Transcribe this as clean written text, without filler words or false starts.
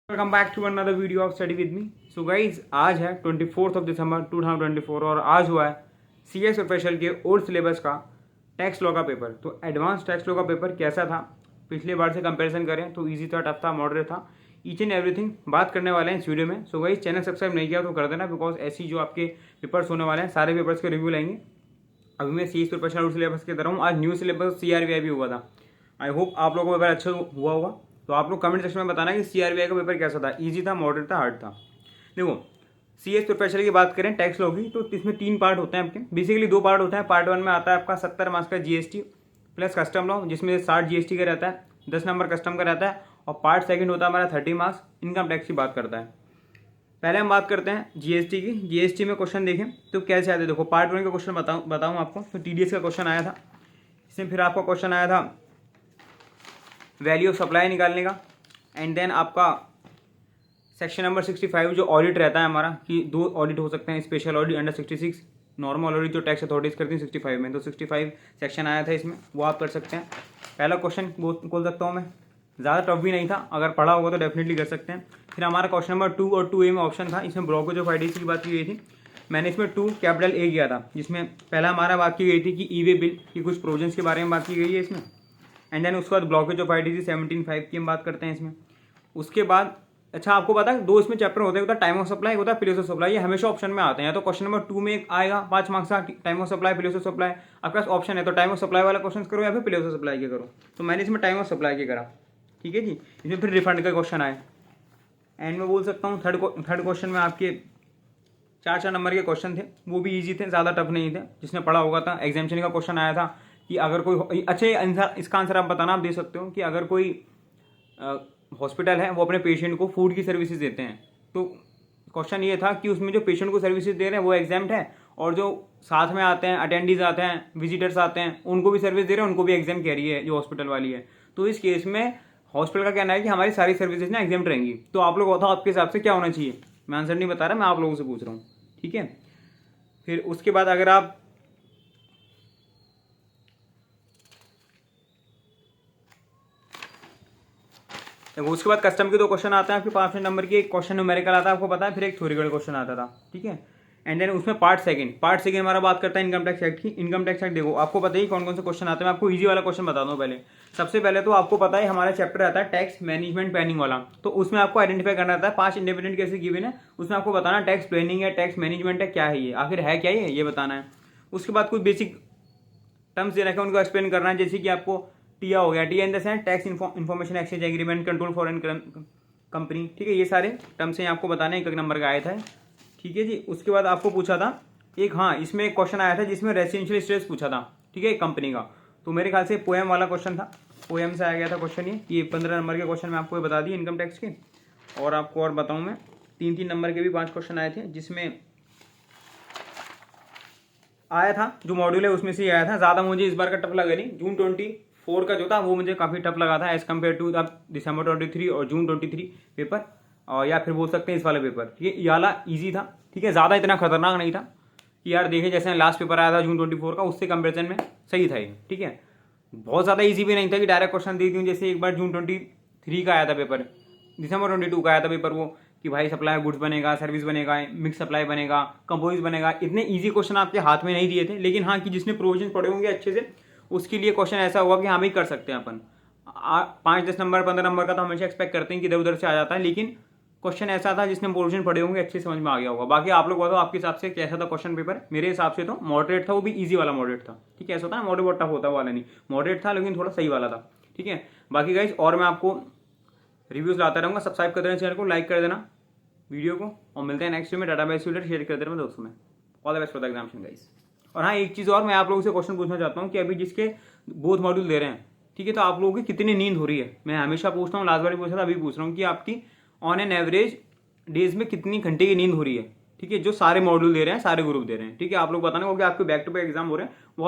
Welcome back to another video of study with me. So guys आज है 24 दिसंबर 2024 और आज हुआ है CS स्पेशल के ओल्ड सिलेबस का टैक्स लॉ का पेपर। तो एडवांस टैक्स लॉ का पेपर कैसा था पिछले बार से कंपैरिजन करें तो इजी था, टफ था, मॉडरेट था, ईच एंड एवरीथिंग बात करने वाले हैं इस वीडियो में। सो गाइज चैनल सब्सक्राइब नहीं किया तो कर देना, बिकॉज ऐसी जो आपके पेपर्स होने वाले हैं सारे पेपर्स के रिव्यू लेंगे। अभी मैं CS स्पेशल ओल्ड सिलेबस की तरह हूँ। आज न्यू सिलेबस CRBI भी हुआ था। आई होप आप लोगों को पेपर अच्छा हुआ होगा। तो आप लोग कमेंट सेक्शन में बताना कि CRBI का पेपर कैसा था, इजी था, मॉडरेट था, हार्ड था। देखो CS स्पेशल की बात करें टैक्स लॉ की तो इसमें 3 पार्ट होते हैं आपके, बेसिकली 2 पार्ट होते हैं। पार्ट 1 में आता है आपका 70 मार्क्स का GST प्लस कस्टम लॉ, जिसमें 60 GST का रहता है, 10 नंबर कस्टम का रहता है। और पार्ट 2 होता है हमारा 30 मार्क्स इनकम टैक्स की बात करता है। पहले हम बात करते हैं GST की। GST में क्वेश्चन देखें तो कैसे आते हैं। देखो पार्ट 1 का क्वेश्चन बताऊँ आपको तो TDS का क्वेश्चन आया था। इसमें फिर आपका क्वेश्चन आया था वैल्यू ऑफ सप्लाई निकालने का। एंड देन आपका सेक्शन नंबर 65 जो ऑडिट रहता है हमारा कि 2 ऑडिट हो सकते हैं, special audit under 66, normal audit जो टैक्स अथॉरिटीज करती हैं 65 में। तो 65 सेक्शन आया था इसमें, वो आप कर सकते हैं। पहला क्वेश्चन बोल सकता हूँ मैं, ज़्यादा टफ भी नहीं था, अगर पढ़ा होगा तो डेफिनेटली कर सकते हैं। फिर हमारा क्वेश्चन नंबर 2 और 2A में ऑप्शन था। इसमें ब्लॉकेज ऑफ आईडीसी की बात की गई थी। मैंने इसमें 2 कैपिटल A किया था, जिसमें पहला हमारा बात की गई थी कि E-वे बिल की कुछ प्रोविजंस के बारे में बात की गई है इसमें। एंड देन उसके बाद ब्लॉकेज ऑफ आईडीसी 17.5 की हम बात करते हैं इसमें। उसके बाद अच्छा आपको पता है 2 इसमें चैप्टर होते हैं, होता है टाइम ऑफ सप्लाई, होता है प्लेस ऑफ सप्लाई। ये हमेशा ऑप्शन में आते हैं। तो क्वेश्चन नंबर 2 में एक आएगा 5 मार्क्स का time of supply, place of supply. आपके पास ऑप्शन है तो टाइम ऑफ सप्लाई वाला क्वेश्चन करो या फिर प्लेस ऑफ सप्लाई के करो। तो मैंने इसमें टाइम ऑफ सप्लाई के करा, ठीक है जी। इसमें फिर रिफंड का क्वेश्चन आए। एंड मैं बोल सकता हूँ थर्ड क्वेश्चन में आपके 4 नंबर के क्वेश्चन थे, वो भी ईजी थे, ज़्यादा टफ नहीं थे। जिसने पढ़ा होगा था एग्जामिनेशन का क्वेश्चन आया था कि अगर कोई अच्छा इसका आंसर आप बताना, आप दे सकते हो कि अगर कोई हॉस्पिटल है वो अपने पेशेंट को फूड की सर्विसेज देते हैं, तो क्वेश्चन ये था कि उसमें जो पेशेंट को सर्विसेज दे रहे हैं वो एग्जाम्ड है, और जो साथ में आते हैं अटेंडीज आते हैं, विजिटर्स आते हैं, उनको भी सर्विस दे रहे हैं, उनको भी एग्जाम कह रही है जो हॉस्पिटल वाली है। तो इस केस में हॉस्पिटल का कहना है कि हमारी सारी सर्विसेज ना एग्जाम रहेंगी। तो आप लोग बताओ आपके हिसाब से क्या होना चाहिए। मैं आंसर नहीं बता रहा, मैं आप लोगों से पूछ रहा हूँ, ठीक है। फिर उसके बाद अगर आप उसके बाद कस्टम के 2 क्वेश्चन आते हैं आपके 5 नंबर की। एक क्वेश्चन न्यूमेरिकल आता है आपको पता है, फिर एक थ्योरिटिकल क्वेश्चन आता था, ठीक है। एंड देन उसमें पार्ट सेकंड हमारा बात करता है इनकम टैक्स एक्ट की। इनकम टैक्स एक्ट देखो आपको पता ही कौन कौन से क्वेश्चन आते हैं। मैं आपको इजी वाला क्वेश्चन बता दूं पहले। सबसे पहले तो आपको पता है हमारा चैप्टर आता है टैक्स मैनेजमेंट प्लानिंग वाला। तो उसमें आपको आइडेंटिफाई करना रहता है 5 इंडिपेंडेंट केसेस गिवन है, उसमें आपको बताना टैक्स प्लानिंग है, टैक्स मैनेजमेंट है, क्या है ये, आखिर है क्या ये बताना है। उसके बाद कुछ बेसिक टर्म्स दे रखे हैं, उनको एक्सप्लेन करना है। जैसे कि आपको टिया हो गया, TIEA in the sense tax information exchange agreement, control foreign company, ठीक है। ये सारे टर्म्स हैं आपको बताने, एक नंबर का आया था, ठीक है जी। उसके बाद आपको पूछा था एक, हाँ इसमें एक क्वेश्चन आया था जिसमें रेसिडेंशियल स्टेटस पूछा था, ठीक है, कंपनी का। तो मेरे ख्याल से पोएम वाला क्वेश्चन था, पोएम से आया गया था क्वेश्चन ये 15 नंबर के क्वेश्चन मैं आपको ये बता दिए इनकम टैक्स के। और आपको और बताऊँ मैं 3 नंबर के भी 5 क्वेश्चन आए थे, जिसमें आया था जो मॉड्यूल है उसमें से ही आया था। ज़्यादा मुझे इस बार का टफ लगा नहीं। जून 24 का जो था वो मुझे काफ़ी टफ लगा था एज़ कम्पेयर टू अब दिसंबर 23 और जून 23 पेपर, और या फिर बोल सकते हैं इस वाला पेपर, ठीक है। ये वाला ईजी था, ठीक है, ज़्यादा इतना खतरनाक नहीं था कि यार देखे जैसे लास्ट पेपर आया था जून 24 का, उससे कंपेरिजन में सही था ये, ठीक है। बहुत ज़्यादा ईजी भी नहीं था कि डायरेक्ट क्वेश्चन दे दूँ। जैसे एक बार जून 23 का आया था पेपर, दिसंबर 22 का आया था पेपर, वो कि भाई सप्लाई गुड्स बनेगा, सर्विस बनेगा, मिक्स सप्लाई बनेगा, कंपोजिट बनेगा। इतने इजी क्वेश्चन आपके हाथ में नहीं दिए थे, लेकिन हाँ कि जिसने प्रोविजन पढ़े होंगे अच्छे से उसके लिए क्वेश्चन ऐसा होगा कि हाँ भाई कर सकते हैं अपन। 5, 10 नंबर, 15 नंबर का तो हमेशा एक्सपेक्ट करते हैं कि इधर उधर से आ जाता है, लेकिन क्वेश्चन ऐसा था जिसने प्रोविजन पढ़े होंगे अच्छे समझ में आ गया होगा। बाकी आप लोग बताओ आपके हिसाब से कैसा था क्वेश्चन पेपर। मेरे हिसाब से तो मॉडरेट था, वो भी ईजी वाला मॉडरेट था, ठीक है। ऐसा होता है मॉडरेट बहुत टफ होता है वाला नहीं, मॉडरेट था लेकिन थोड़ा सही वाला था, ठीक है। बाकी गाइस और मैं आपको रिव्यूज लाता रहूँगा। सब्सक्राइब कर देना चैनल को, लाइक कर देना वीडियो को, और मिलते हैं नेक्स्ट वीडियो में। डाटा बेस शेयर कर देना दोस्तों में। All the best for the examination guys. और हाँ एक चीज़ और मैं आप लोगों से क्वेश्चन पूछना चाहता हूँ कि अभी जिसके बोथ मॉड्यूल दे रहे हैं, ठीक है, तो आप लोगों की कितनी नींद हो रही है। मैं हमेशा पूछता हूँ, लास्ट बार भी पूछा था, अभी पूछ रहा हूँ कि आपकी ऑन एन एवरेज डेज में कितनी घंटे की नींद हो रही है, ठीक है, जो सारे मॉड्यूल दे रहे हैं, सारे ग्रुप दे रहे हैं, ठीक है। आप लोग बताना, क्योंकि आपके बैक टू बैक एग्जाम हो रहे हैं।